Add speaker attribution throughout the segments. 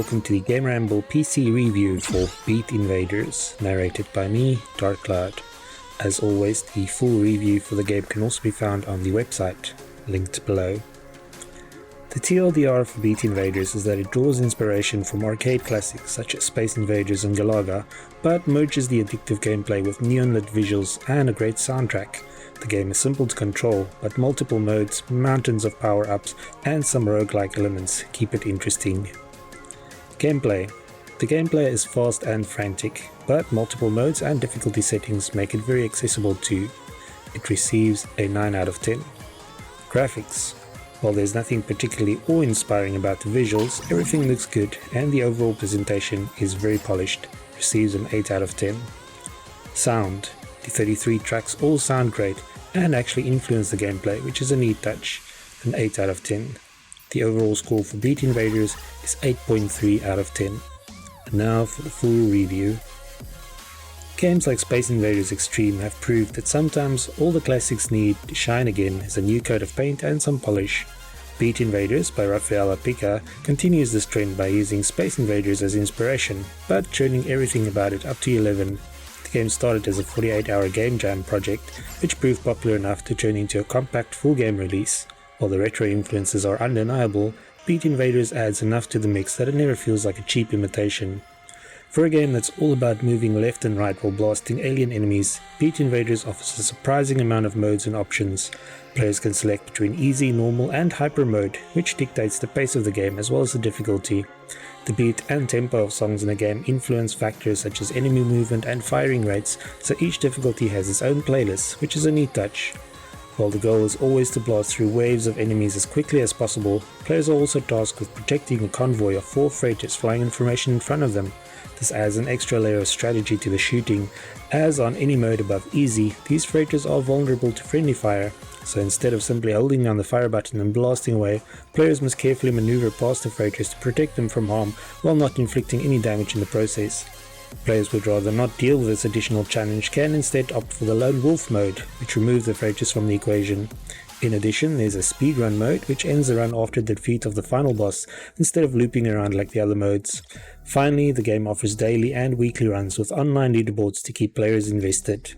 Speaker 1: welcome to the GAMERamble PC review for Beat Invaders, narrated by me, Dark Cloud. As always, the full review for the game can also be found on the website, linked below. The TLDR for Beat Invaders is that it draws inspiration from arcade classics such as Space Invaders and Galaga, but merges the addictive gameplay with neon-lit visuals and a great soundtrack. The game is simple to control, but multiple modes, mountains of power-ups, and some roguelike elements keep it interesting. Gameplay. The gameplay is fast and frantic, but multiple modes and difficulty settings make it very accessible too. It receives a 9 out of 10. Graphics. While there's nothing particularly awe-inspiring about the visuals, everything looks good and the overall presentation is very polished, receives an 8 out of 10. Sound. The 33 tracks all sound great and actually influence the gameplay, which is a neat touch, an 8 out of 10. The overall score for Beat Invaders is 8.3 out of 10. And now for the full review. Games like Space Invaders Extreme have proved that sometimes all the classics need to shine again is a new coat of paint and some polish. Beat Invaders by Rafael Apica continues this trend by using Space Invaders as inspiration, but turning everything about it up to 11. The game started as a 48-hour game jam project, which proved popular enough to turn into a compact full game release. While the retro influences are undeniable, Beat Invaders adds enough to the mix that it never feels like a cheap imitation. For a game that's all about moving left and right while blasting alien enemies, Beat Invaders offers a surprising amount of modes and options. Players can select between easy, normal and hyper mode, which dictates the pace of the game as well as the difficulty. The beat and tempo of songs in a game influence factors such as enemy movement and firing rates, so each difficulty has its own playlist, which is a neat touch. While the goal is always to blast through waves of enemies as quickly as possible, players are also tasked with protecting a convoy of 4 freighters flying in formation in front of them. This adds an extra layer of strategy to the shooting, as on any mode above easy, these freighters are vulnerable to friendly fire, so instead of simply holding down the fire button and blasting away, players must carefully maneuver past the freighters to protect them from harm while not inflicting any damage in the process. Players would rather not deal with this additional challenge can instead opt for the Lone Wolf mode, which removes the freighters from the equation. In addition, there's a speedrun mode which ends the run after the defeat of the final boss, instead of looping around like the other modes. Finally, the game offers daily and weekly runs with online leaderboards to keep players invested.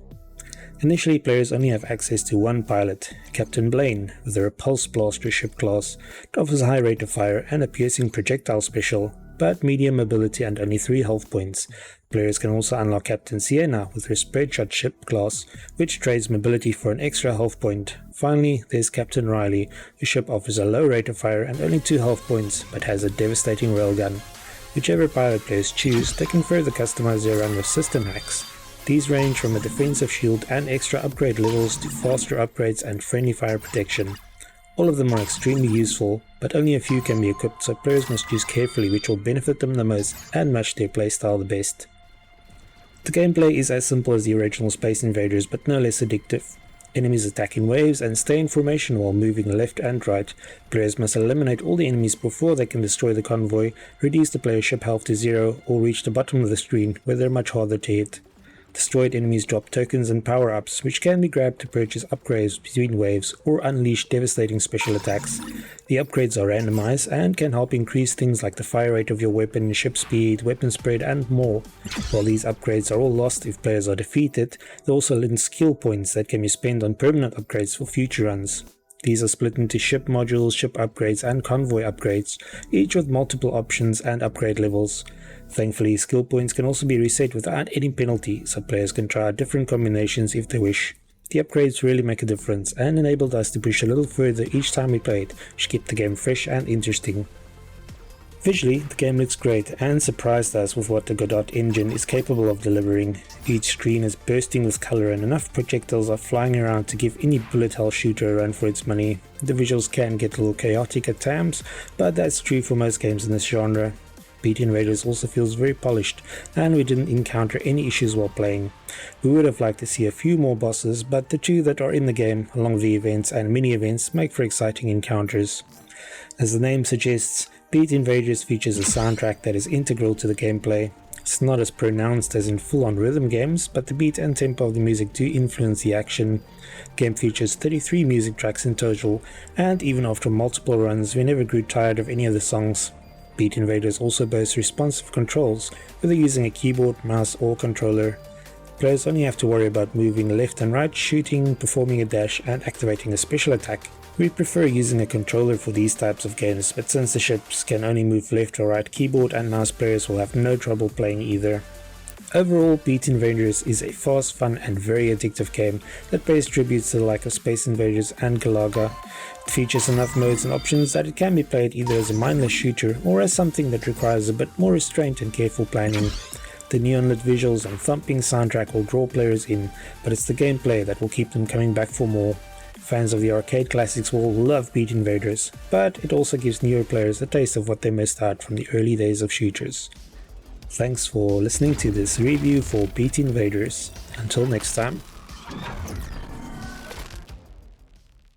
Speaker 1: Initially, players only have access to one pilot, Captain Blaine, with a repulse blaster ship class. It offers a high rate of fire and a piercing projectile special, but medium mobility and only 3 health points. Players can also unlock Captain Sienna with her spreadshot ship class, which trades mobility for an extra health point. Finally, there's Captain Riley, whose ship offers a low rate of fire and only 2 health points, but has a devastating railgun. Whichever pilot players choose, they can further customize their run with system hacks. These range from a defensive shield and extra upgrade levels to faster upgrades and friendly fire protection. All of them are extremely useful, but only a few can be equipped, so players must choose carefully which will benefit them the most and match their playstyle the best. The gameplay is as simple as the original Space Invaders, but no less addictive. Enemies attack in waves and stay in formation while moving left and right. Players must eliminate all the enemies before they can destroy the convoy, reduce the player's ship health to 0, or reach the bottom of the screen where they're much harder to hit. Destroyed enemies drop tokens and power-ups, which can be grabbed to purchase upgrades between waves or unleash devastating special attacks. The upgrades are randomized and can help increase things like the fire rate of your weapon, ship speed, weapon spread and more. While these upgrades are all lost if players are defeated, they also lend skill points that can be spent on permanent upgrades for future runs. These are split into ship modules, ship upgrades and convoy upgrades, each with multiple options and upgrade levels. Thankfully, skill points can also be reset without any penalty, so players can try out different combinations if they wish. The upgrades really make a difference and enabled us to push a little further each time we played, which kept the game fresh and interesting. Visually, the game looks great and surprised us with what the Godot engine is capable of delivering. Each screen is bursting with color and enough projectiles are flying around to give any bullet hell shooter a run for its money. The visuals can get a little chaotic at times, but that's true for most games in this genre. Beat Invaders also feels very polished, and we didn't encounter any issues while playing. We would have liked to see a few more bosses, but the 2 that are in the game, along with the events and mini-events, make for exciting encounters. As the name suggests, Beat Invaders features a soundtrack that is integral to the gameplay. It's not as pronounced as in full-on rhythm games, but the beat and tempo of the music do influence the action. The game features 33 music tracks in total, and even after multiple runs, we never grew tired of any of the songs. Beat Invaders also boasts responsive controls, whether using a keyboard, mouse or controller. Players only have to worry about moving left and right, shooting, performing a dash and activating a special attack. We prefer using a controller for these types of games, but since the ships can only move left or right, keyboard and mouse players will have no trouble playing either. Overall, Beat Invaders is a fast, fun and very addictive game that pays tribute to the like of Space Invaders and Galaga. It features enough modes and options that it can be played either as a mindless shooter or as something that requires a bit more restraint and careful planning. The neon-lit visuals and thumping soundtrack will draw players in, but it's the gameplay that will keep them coming back for more. Fans of the arcade classics will love Beat Invaders, but it also gives newer players a taste of what they missed out from the early days of shooters. Thanks for listening to this review for Beat Invaders. Until next time.